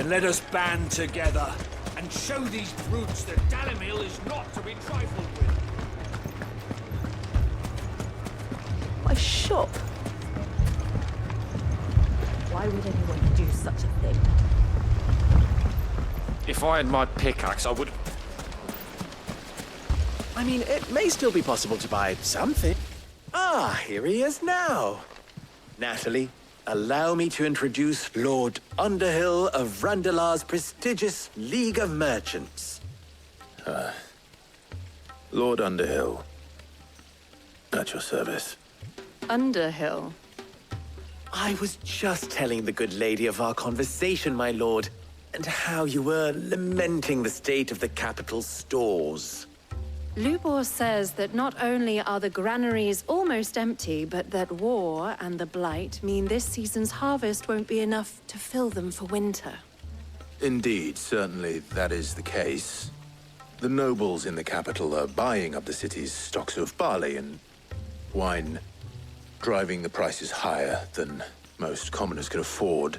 Then let us band together and show these brutes that Dalimil is not to be trifled with. My shop? Why would anyone do such a thing? If I had my pickaxe, I would... I mean, it may still be possible to buy something. Ah, here he is now. Natalie, allow me to introduce Lord Underhill of Randalar's prestigious League of Merchants. Lord Underhill. At your service. Underhill? I was just telling the good lady of our conversation, my lord, and how you were lamenting the state of the capital's stores. Lubor says that not only are the granaries almost empty, but that war and the Blight mean this season's harvest won't be enough to fill them for winter. Indeed, certainly that is the case. The nobles in the capital are buying up the city's stocks of barley and wine, driving the prices higher than most commoners can afford.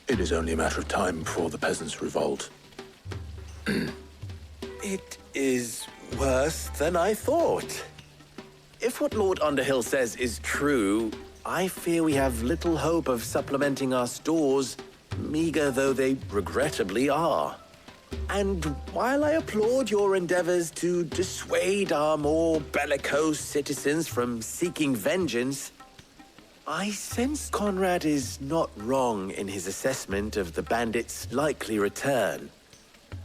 It is only a matter of time before the peasants revolt. It is worse than I thought. If what Lord Underhill says is true, I fear we have little hope of supplementing our stores, meager though they regrettably are. And while I applaud your endeavors to dissuade our more bellicose citizens from seeking vengeance, I sense Conrad is not wrong in his assessment of the bandits' likely return.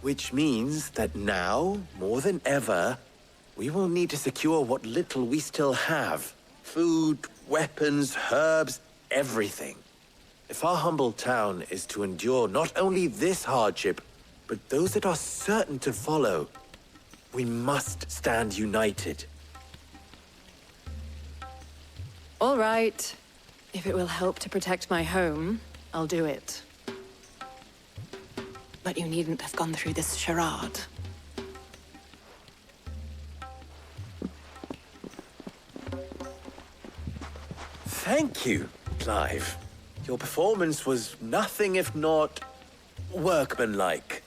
Which means that now, more than ever, we will need to secure what little we still have. Food, weapons, herbs, everything. If our humble town is to endure not only this hardship, but those that are certain to follow, we must stand united. All right. If it will help to protect my home, I'll do it. But you needn't have gone through this charade. Thank you, Clive. Your performance was nothing if not workmanlike.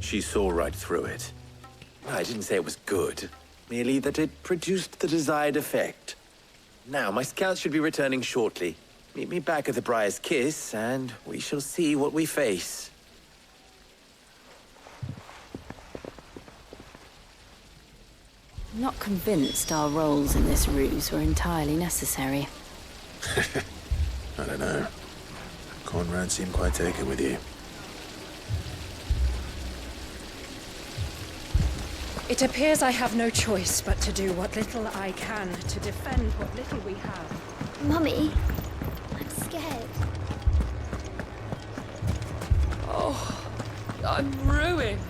She saw right through it. I didn't say it was good, merely that it produced the desired effect. Now, my scouts should be returning shortly. Meet me back at the Briar's Kiss, and we shall see what we face. I'm not convinced our roles in this ruse were entirely necessary. I don't know. Conrad seemed quite taken with you. It appears I have no choice but to do what little I can to defend what little we have. Mummy, I'm scared. Oh, I'm ruined.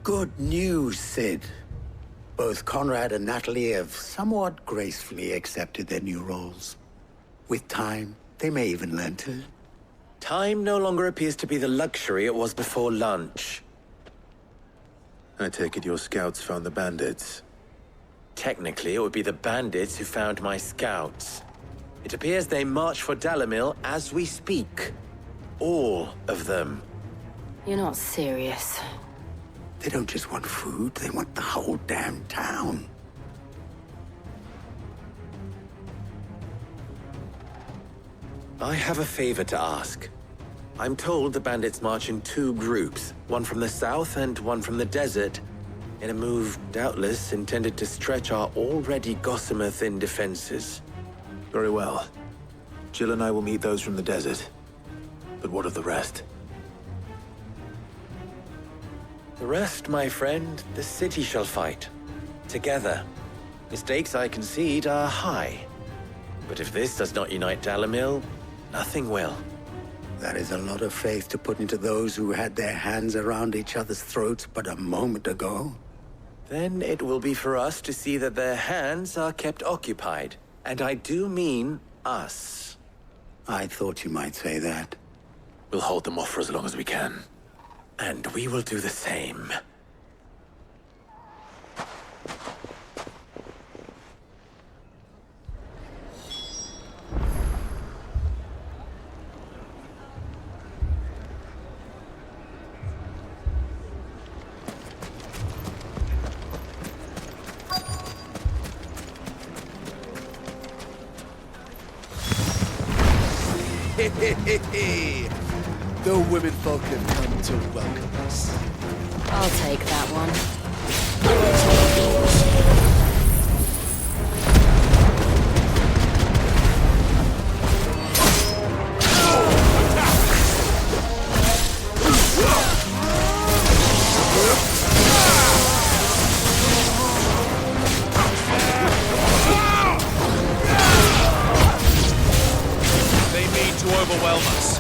Good news, Sid. Both Conrad and Natalie have somewhat gracefully accepted their new roles. With time, they may even learn to. Time no longer appears to be the luxury it was before lunch. I take it your scouts found the bandits. Technically, it would be the bandits who found my scouts. It appears they march for Dalimil as we speak. All of them. You're not serious. They don't just want food, they want the whole damn town. I have a favor to ask. I'm told the bandits march in two groups, one from the south and one from the desert, in a move doubtless intended to stretch our already gossamer-thin defenses. Very well. Jill and I will meet those from the desert. But what of the rest? The rest, my friend, the city shall fight. Together. The stakes, I concede, are high. But if this does not unite Dalimil, nothing will. That is a lot of faith to put into those who had their hands around each other's throats but a moment ago. Then it will be for us to see that their hands are kept occupied. And I do mean us. I thought you might say that. We'll hold them off for as long as we can. And we will do the same. The women folk have come to welcome us. I'll take that one. They mean to overwhelm us.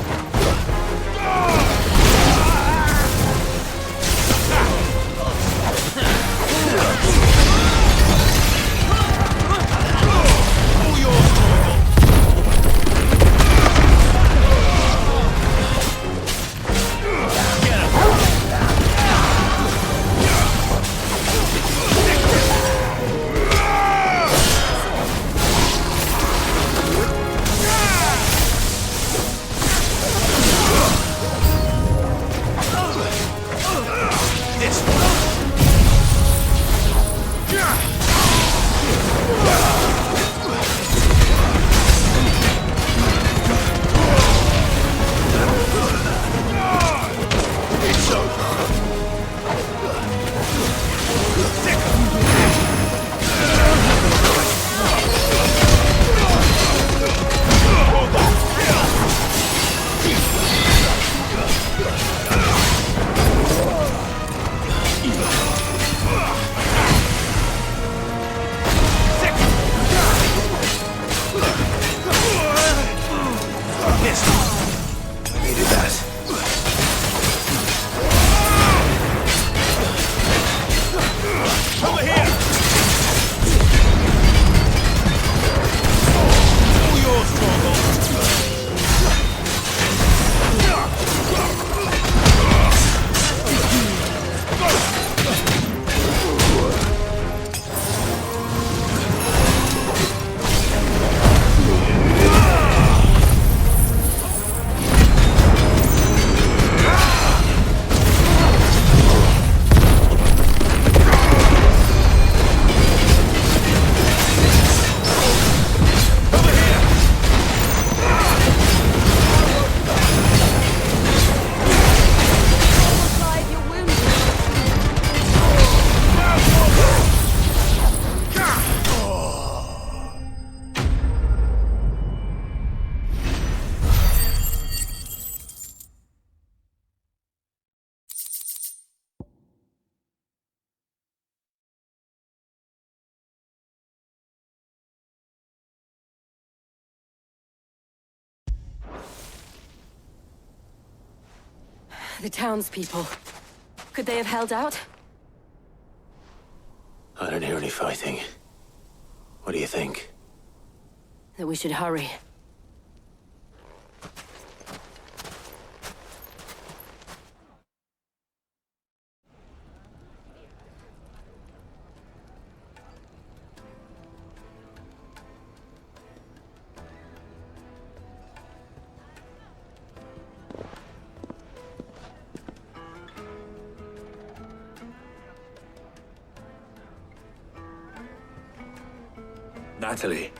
The townspeople. Could they have held out? I don't hear any fighting. What do you think? That we should hurry. Natalie,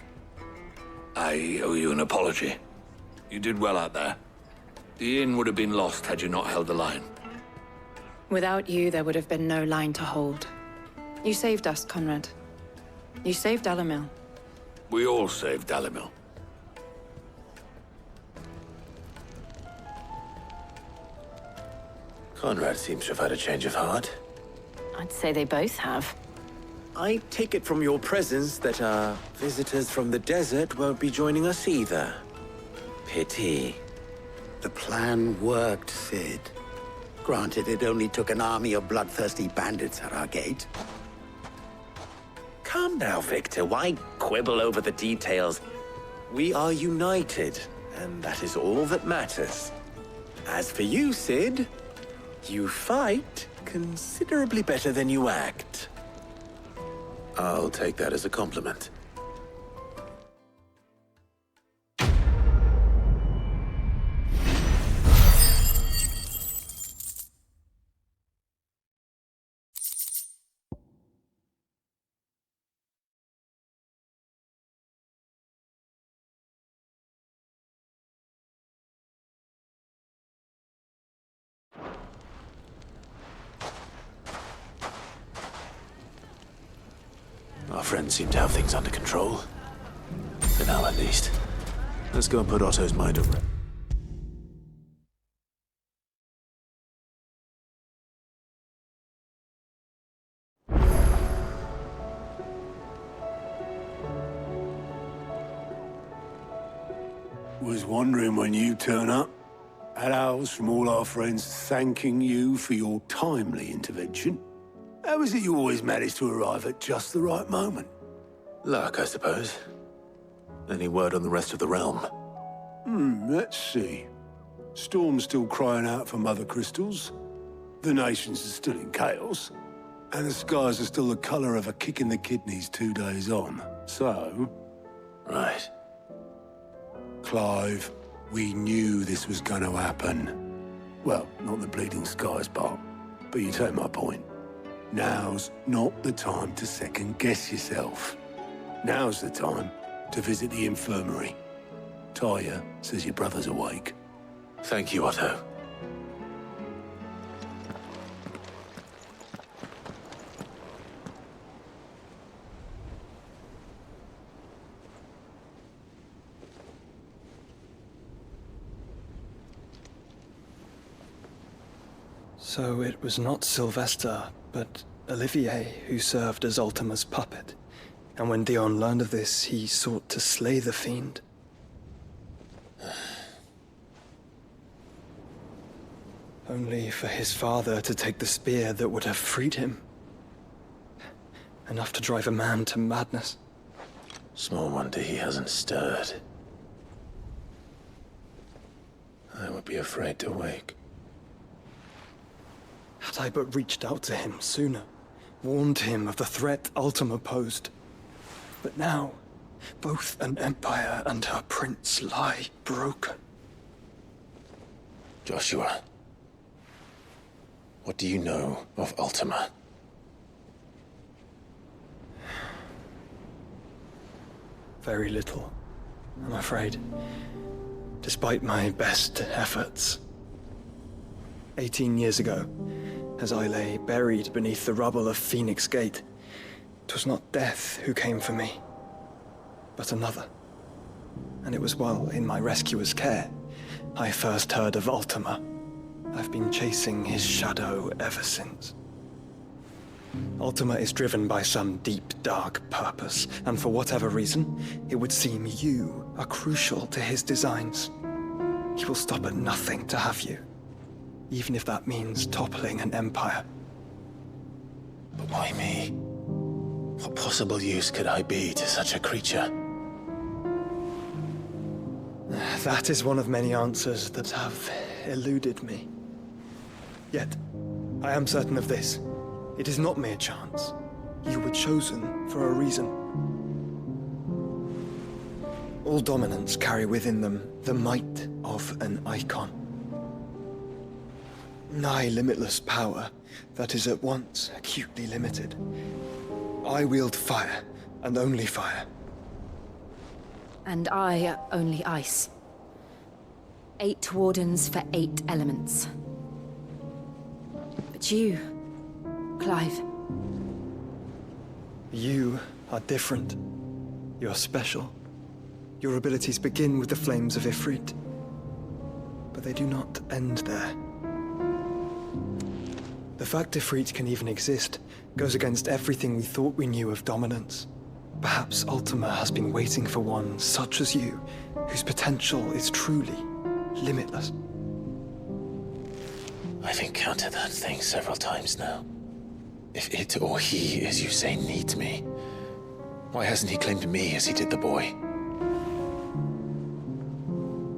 I owe you an apology. You did well out there. The inn would have been lost had you not held the line. Without you, there would have been no line to hold. You saved us, Conrad. You saved Alamil. We all saved Dalimil. Conrad seems to have had a change of heart. I'd say they both have. I take it from your presence that our visitors from the desert won't be joining us either. Pity. The plan worked, Sid. Granted, it only took an army of bloodthirsty bandits at our gate. Calm now, Victor. Why quibble over the details? We are united, and that is all that matters. As for you, Sid, you fight considerably better than you act. I'll take that as a compliment. Our friends seem to have things under control. For now, at least. Let's go and put Otto's mind at rest. Was wondering when you turn up. Had owls from all our friends thanking you for your timely intervention. How is it you always manage to arrive at just the right moment? Luck, I suppose. Any word on the rest of the realm? Let's see. Storm's still crying out for mother crystals. The nations are still in chaos. And the skies are still the colour of a kick in the kidneys 2 days on. So... Right. Clive, we knew this was going to happen. Well, not the bleeding skies part, but you take my point. Now's not the time to second-guess yourself. Now's the time to visit the infirmary. Taya says your brother's awake. Thank you, Otto. So it was not Sylvester, but Olivier who served as Ultima's puppet. And when Dion learned of this, he sought to slay the fiend. Only for his father to take the spear that would have freed him. Enough to drive a man to madness. Small wonder he hasn't stirred. I would be afraid to wake. Had I but reached out to him sooner, warned him of the threat Ultima posed. But now, both an empire and her prince lie broken. Joshua, what do you know of Ultima? Very little, I'm afraid. Despite my best efforts. 18 years ago, as I lay buried beneath the rubble of Phoenix Gate, 'twas not death who came for me, but another. And it was while in my rescuer's care I first heard of Ultima. I've been chasing his shadow ever since. Ultima is driven by some deep, dark purpose, and for whatever reason, it would seem you are crucial to his designs. He will stop at nothing to have you, even if that means toppling an empire. But why me? What possible use could I be to such a creature? That is one of many answers that have eluded me. Yet, I am certain of this. It is not mere chance. You were chosen for a reason. All dominants carry within them the might of an icon. Nigh limitless power that is at once acutely limited. I wield fire, and only fire. And I only ice. 8 wardens for 8 elements. But you, Clive. You are different. You're special. Your abilities begin with the flames of Ifrit. But they do not end there. The fact Ifrit can even exist goes against everything we thought we knew of dominance. Perhaps Ultima has been waiting for one such as you, whose potential is truly limitless. I've encountered that thing several times now. If it or he, as you say, needs me, why hasn't he claimed me as he did the boy?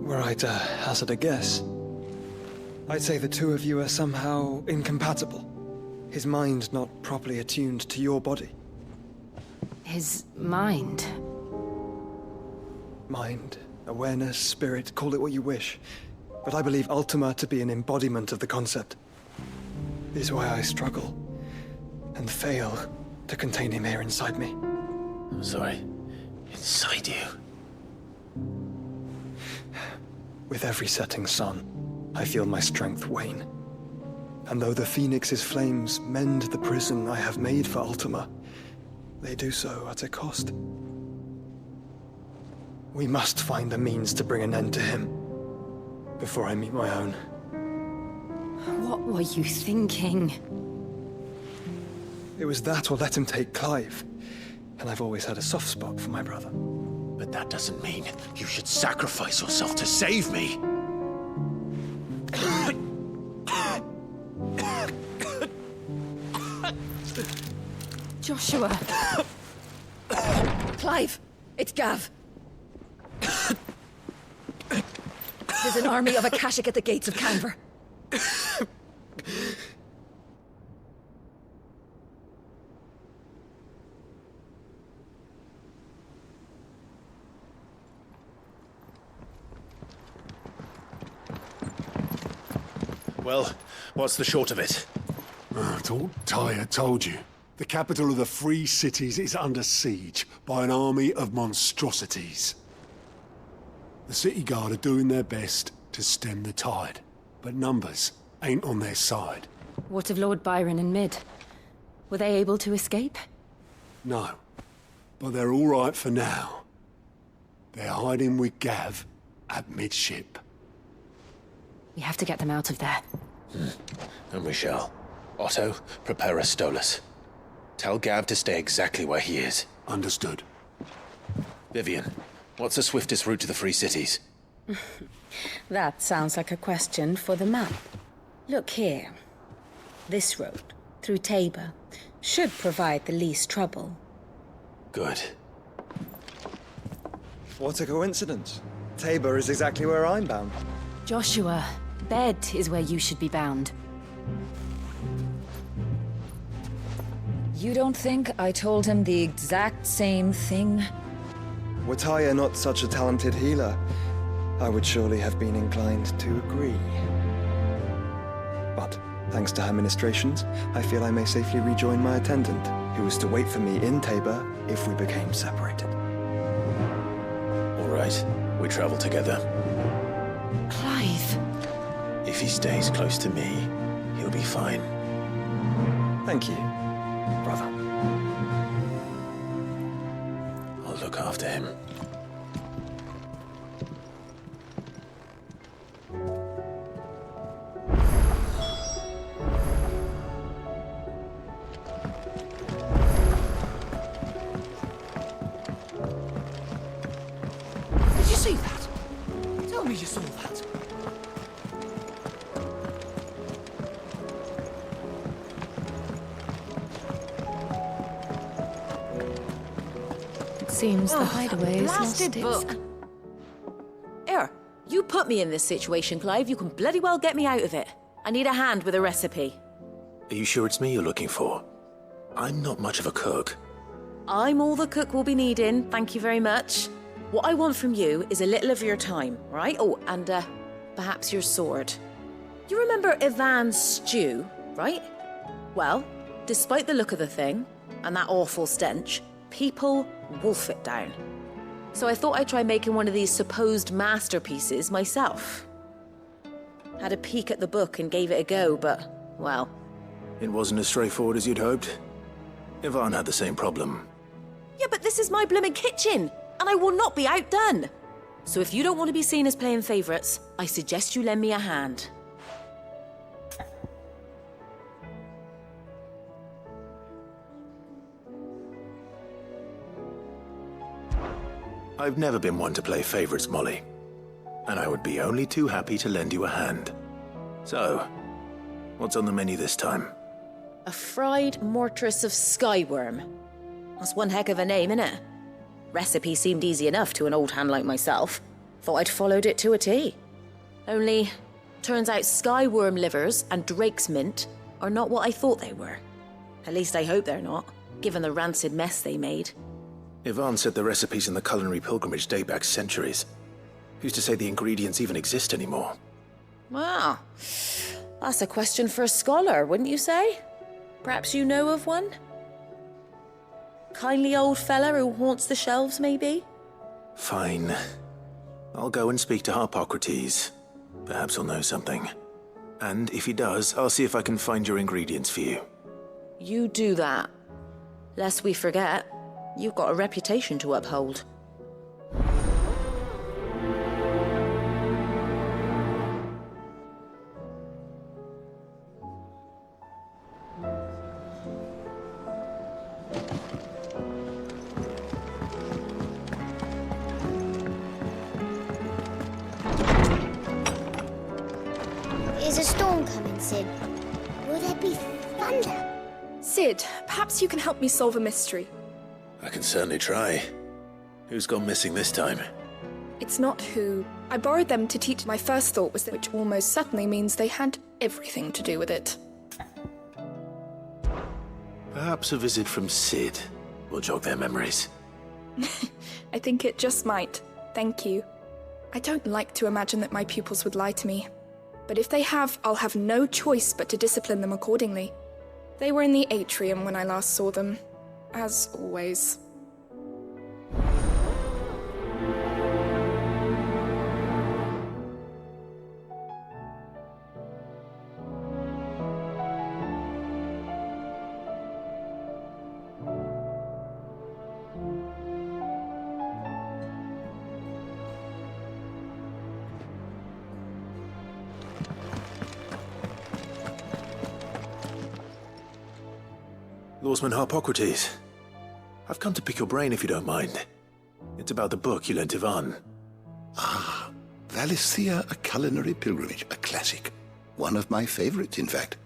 Were I to hazard a guess, I'd say the two of you are somehow incompatible. His mind not properly attuned to your body. His mind? Mind, awareness, spirit, call it what you wish. But I believe Ultima to be an embodiment of the concept. It is why I struggle and fail to contain him here inside me. I'm sorry. Inside you? With every setting sun, I feel my strength wane. And though the Phoenix's flames mend the prison I have made for Ultima, they do so at a cost. We must find a means to bring an end to him before I meet my own. What were you thinking? It was that or let him take Clive. And I've always had a soft spot for my brother. But that doesn't mean you should sacrifice yourself to save me. Joshua! Clive! It's Gav! There's an army of Akashic at the gates of Canver. Well, what's the short of it? I thought Tyre told you. The capital of the Free Cities is under siege by an army of monstrosities. The City Guard are doing their best to stem the tide, but numbers ain't on their side. What of Lord Byron and Mid? Were they able to escape? No, but they're all right for now. They're hiding with Gav at midship. We have to get them out of there. And we shall. Otto, prepare a Stolas. Tell Gav to stay exactly where he is. Understood. Vivian, what's the swiftest route to the Free Cities? That sounds like a question for the map. Look here. This road, through Tabor, should provide the least trouble. Good. What a coincidence. Tabor is exactly where I'm bound. Joshua, bed is where you should be bound. You don't think I told him the exact same thing? Were Tyre not such a talented healer, I would surely have been inclined to agree. But, thanks to her ministrations, I feel I may safely rejoin my attendant, who was to wait for me in Tabor if we became separated. All right, we travel together. Clive! If he stays close to me, he'll be fine. Thank you, brother. I'll look after him. Did you see that? Tell me you saw that. Seems the hideaway is lost its... book. Here, you put me in this situation, Clive. You can bloody well get me out of it. I need a hand with a recipe. Are you sure it's me you're looking for? I'm not much of a cook. I'm all the cook will be needing, thank you very much. What I want from you is a little of your time, right? Oh, and perhaps your sword. You remember Ivan's stew, right? Well, despite the look of the thing, and that awful stench, people wolf it down. So I thought I'd try making one of these supposed masterpieces myself. Had a peek at the book and gave it a go, but, well... It wasn't as straightforward as you'd hoped. Ivan had the same problem. Yeah, but this is my blimmin' kitchen, and I will not be outdone. So if you don't want to be seen as playing favourites, I suggest you lend me a hand. I've never been one to play favorites, Molly. And I would be only too happy to lend you a hand. So, what's on the menu this time? A fried mortress of skyworm. That's one heck of a name, innit? Recipe seemed easy enough to an old hand like myself. Thought I'd followed it to a T. Only, turns out skyworm livers and drake's mint are not what I thought they were. At least I hope they're not, given the rancid mess they made. Ivan said the recipes in the culinary pilgrimage date back centuries. Who's to say the ingredients even exist anymore? Wow. That's a question for a scholar, wouldn't you say? Perhaps you know of one? Kindly old fella who haunts the shelves, maybe? Fine. I'll go and speak to Harpocrates. Perhaps he'll know something. And if he does, I'll see if I can find your ingredients for you. You do that. Lest we forget, you've got a reputation to uphold. Is a storm coming, Sid? Will there be thunder? Sid, perhaps you can help me solve a mystery. I can certainly try. Who's gone missing this time? It's not who. I borrowed them to teach. My first thought was that, which almost certainly means they had everything to do with it. Perhaps a visit from Sid will jog their memories. I think it just might. Thank you. I don't like to imagine that my pupils would lie to me. But if they have, I'll have no choice but to discipline them accordingly. They were in the atrium when I last saw them, as always. Lawsman Harpocrates. I've come to pick your brain if you don't mind. It's about the book you lent Ivan. Ah, Valisthea, A Culinary Pilgrimage, a classic. One of my favorites, in fact.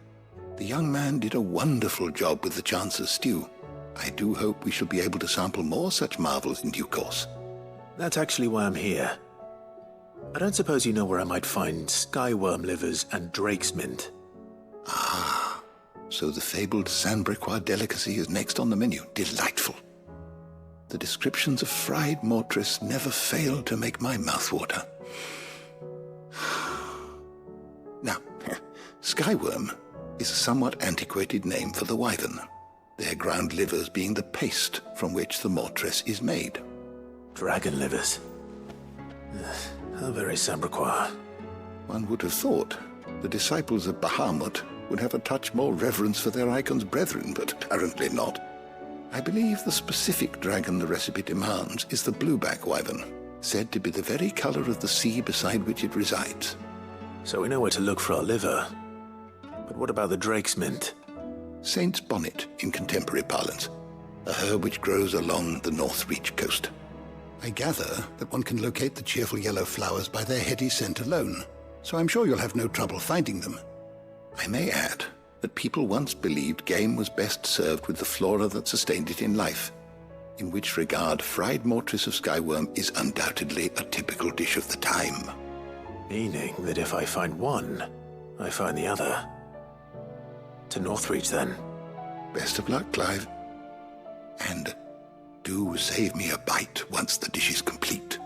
The young man did a wonderful job with the Chance's stew. I do hope we shall be able to sample more such marvels in due course. That's actually why I'm here. I don't suppose you know where I might find skyworm livers and drake's mint. Ah. So the fabled Sandbrequois delicacy is next on the menu. Delightful. The descriptions of fried mortress never fail to make my mouth water. Now, skyworm is a somewhat antiquated name for the wyvern, their ground livers being the paste from which the mortress is made. Dragon livers. How very Sandbrequois. One would have thought the disciples of Bahamut would have a touch more reverence for their icon's brethren, but apparently not. I believe the specific dragon the recipe demands is the blueback wyvern, said to be the very color of the sea beside which it resides. So we know where to look for our liver. But what about the drake's mint? Saint's bonnet in contemporary parlance, a herb which grows along the North Reach coast. I gather that one can locate the cheerful yellow flowers by their heady scent alone, so I'm sure you'll have no trouble finding them. I may add that people once believed game was best served with the flora that sustained it in life, in which regard fried mortress of skyworm is undoubtedly a typical dish of the time. Meaning that if I find one, I find the other. To Northreach, then. Best of luck, Clive. And do save me a bite once the dish is complete.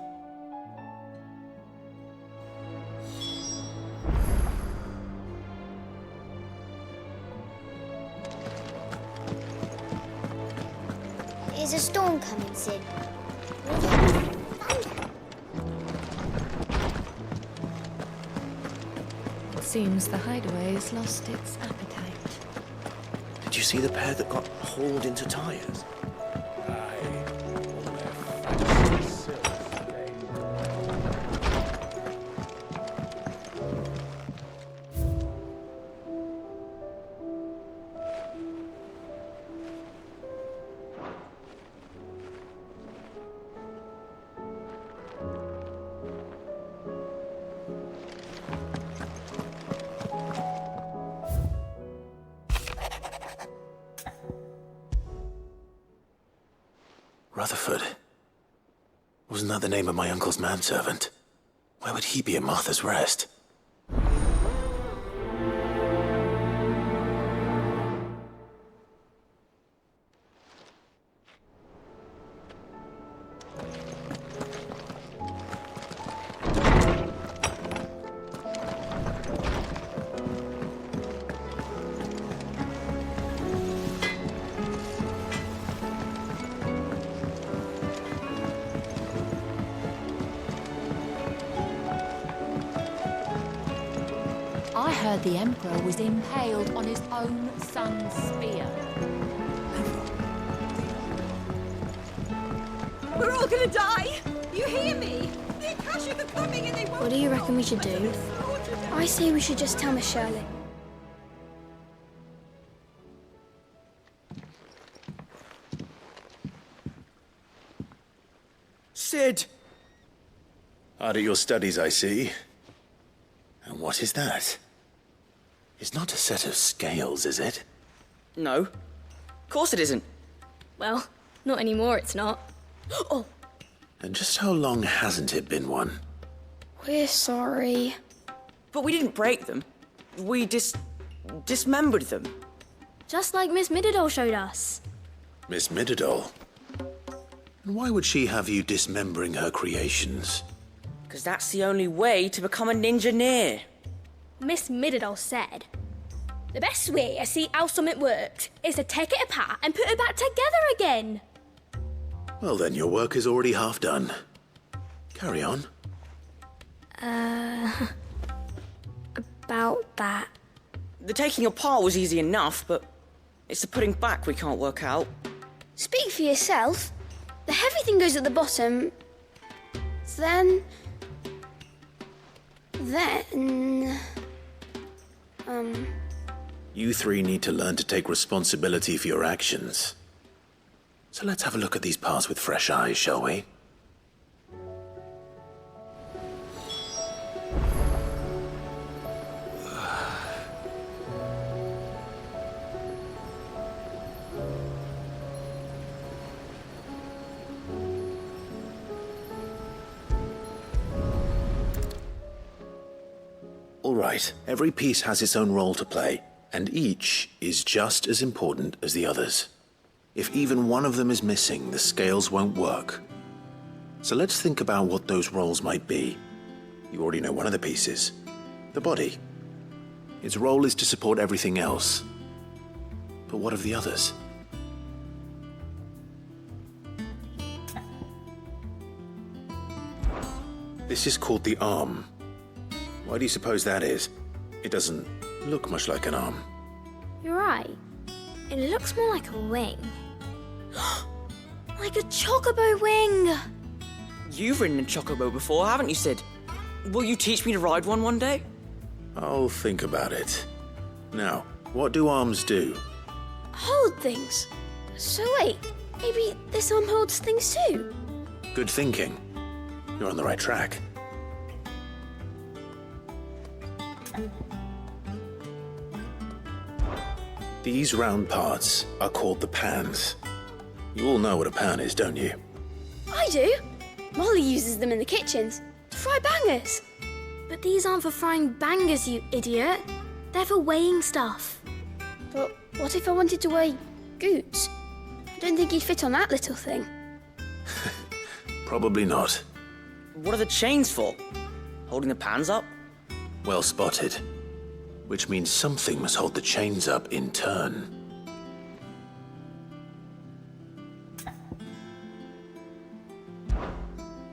Is a storm coming, Sid? Will there be thunder? It seems the hideaway has lost its appetite. Did you see the pair that got hauled into tires? Rutherford. Wasn't that the name of my uncle's manservant? Where would he be at Martha's Rest? I heard the Emperor was impaled on his own son's spear. Never. We're all gonna die! You hear me? The Akashic are coming and they won't. What do you reckon we should do? I say we should just tell Miss Shirley. Sid! Hard at your studies, I see. And what is that? It's not a set of scales, is it? No. Of course it isn't. Well, not anymore, it's not. Oh! And just how long hasn't it been one? We're sorry. But we didn't break them. We dismembered them. Just like Miss Mididol showed us. Miss Mididol? And why would she have you dismembering her creations? Because that's the only way to become a ninja-neer. Miss Mididol said, the best way to see how something works is to take it apart and put it back together again. Well then, your work is already half done. Carry on. About that. The taking apart was easy enough, but it's the putting back we can't work out. Speak for yourself. The heavy thing goes at the bottom. Then... You three need to learn to take responsibility for your actions. So let's have a look at these parts with fresh eyes, shall we? All right, every piece has its own role to play, and each is just as important as the others. If even one of them is missing, the scales won't work. So let's think about what those roles might be. You already know one of the pieces, the body. Its role is to support everything else. But what of the others? This is called the arm. Why do you suppose that is? It doesn't look much like an arm. You're right. It looks more like a wing. Like a chocobo wing! You've ridden a chocobo before, haven't you, Sid? Will you teach me to ride one day? I'll think about it. Now, what do arms do? Hold things. So wait, maybe this arm holds things too? Good thinking. You're on the right track. These round parts are called the pans. You all know what a pan is, don't you? I do. Molly uses them in the kitchens to fry bangers. But these aren't for frying bangers, you idiot. They're for weighing stuff. But what if I wanted to weigh goods? I don't think he'd fit on that little thing. Probably not. What are the chains for? Holding the pans up? Well spotted. Which means something must hold the chains up in turn.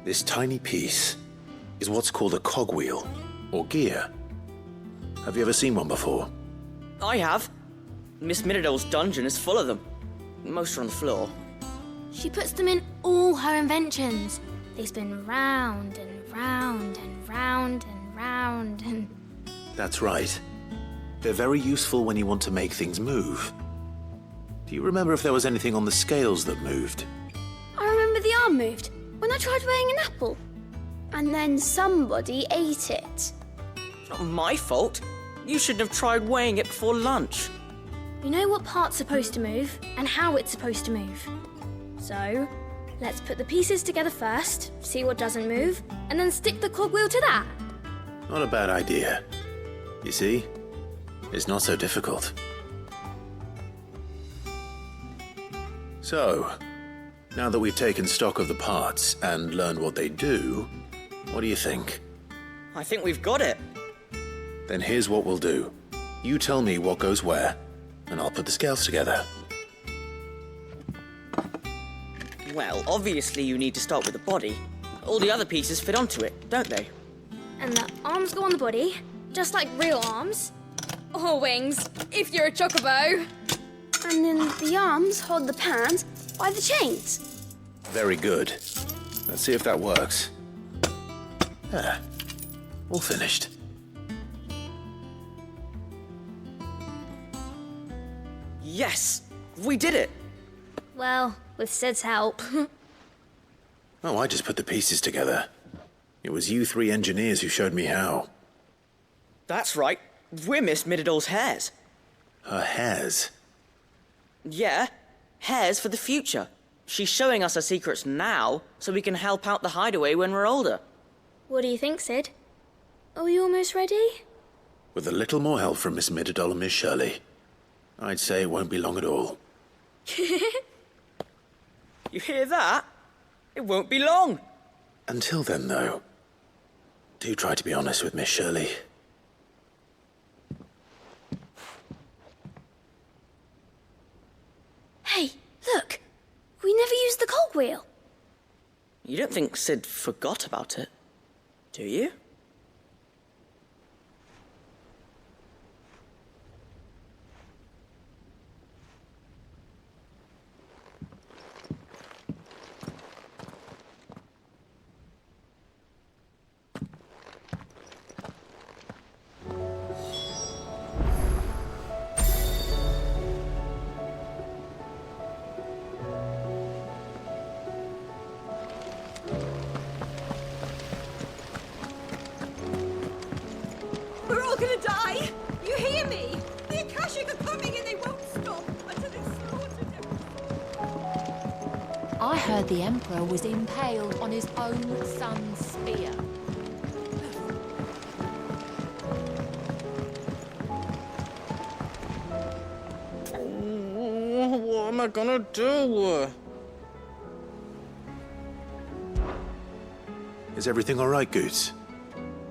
This tiny piece is what's called a cogwheel, or gear. Have you ever seen one before? I have. Miss Mididol's dungeon is full of them. Most are on the floor. She puts them in all her inventions. They spin round and round and round and round and... That's right. They're very useful when you want to make things move. Do you remember if there was anything on the scales that moved? I remember the arm moved when I tried weighing an apple. And then somebody ate it. It's not my fault. You shouldn't have tried weighing it before lunch. You know what part's supposed to move and how it's supposed to move. So, let's put the pieces together first, see what doesn't move, and then stick the cogwheel to that. Not a bad idea. You see? It's not so difficult. So, now that we've taken stock of the parts and learned what they do, what do you think? I think we've got it. Then here's what we'll do. You tell me what goes where, and I'll put the scales together. Well, obviously you need to start with the body. All the other pieces fit onto it, don't they? And the arms go on the body, just like real arms. Or wings, if you're a chocobo. And then the arms hold the pans by the chains. Very good. Let's see if that works. Ah, all finished. Yes! We did it! Well, with Sid's help. Oh, I just put the pieces together. It was you three engineers who showed me how. That's right. We're Miss Mididol's hairs. Her hairs? Yeah, hairs for the future. She's showing us her secrets now, so we can help out the hideaway when we're older. What do you think, Sid? Are we almost ready? With a little more help from Miss Mididol and Miss Shirley, I'd say it won't be long at all. You hear that? It won't be long. Until then, though, do try to be honest with Miss Shirley. Hey, look! We never used the cogwheel. You don't think Sid forgot about it, do you? We're all gonna die! You hear me? The Akashic are coming and they won't stop until they've slaughtered everyone. I heard the Emperor was impaled on his own son's spear. What am I gonna do? Is everything all right, Goots?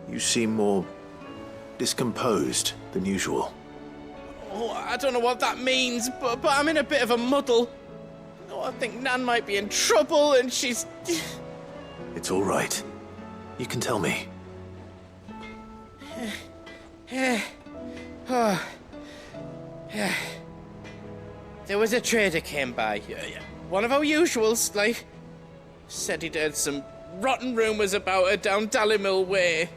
You seem more discomposed than usual. Oh, I don't know what that means, but I'm in a bit of a muddle. Oh, I think Nan might be in trouble and she's... It's all right. You can tell me. There was a trader came by. One of our usuals, like. Said he'd heard some rotten rumours about her down Dallymill Way.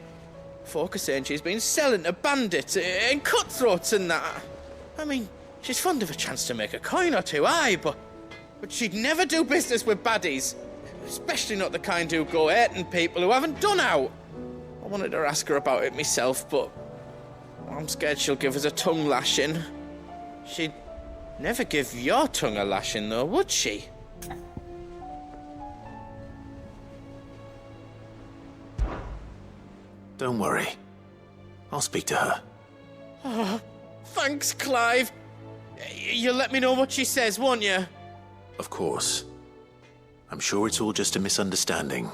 Folk are saying she's been selling to bandits and cutthroats and that. I mean, she's fond of a chance to make a coin or two, aye, but she'd never do business with baddies. Especially not the kind who go hurting people who haven't done out. I wanted to ask her about it myself, but I'm scared she'll give us a tongue lashing. She'd never give your tongue a lashing, though, would she? Don't worry. I'll speak to her. Oh, thanks, Clive. You'll let me know what she says, won't you? Of course. I'm sure it's all just a misunderstanding.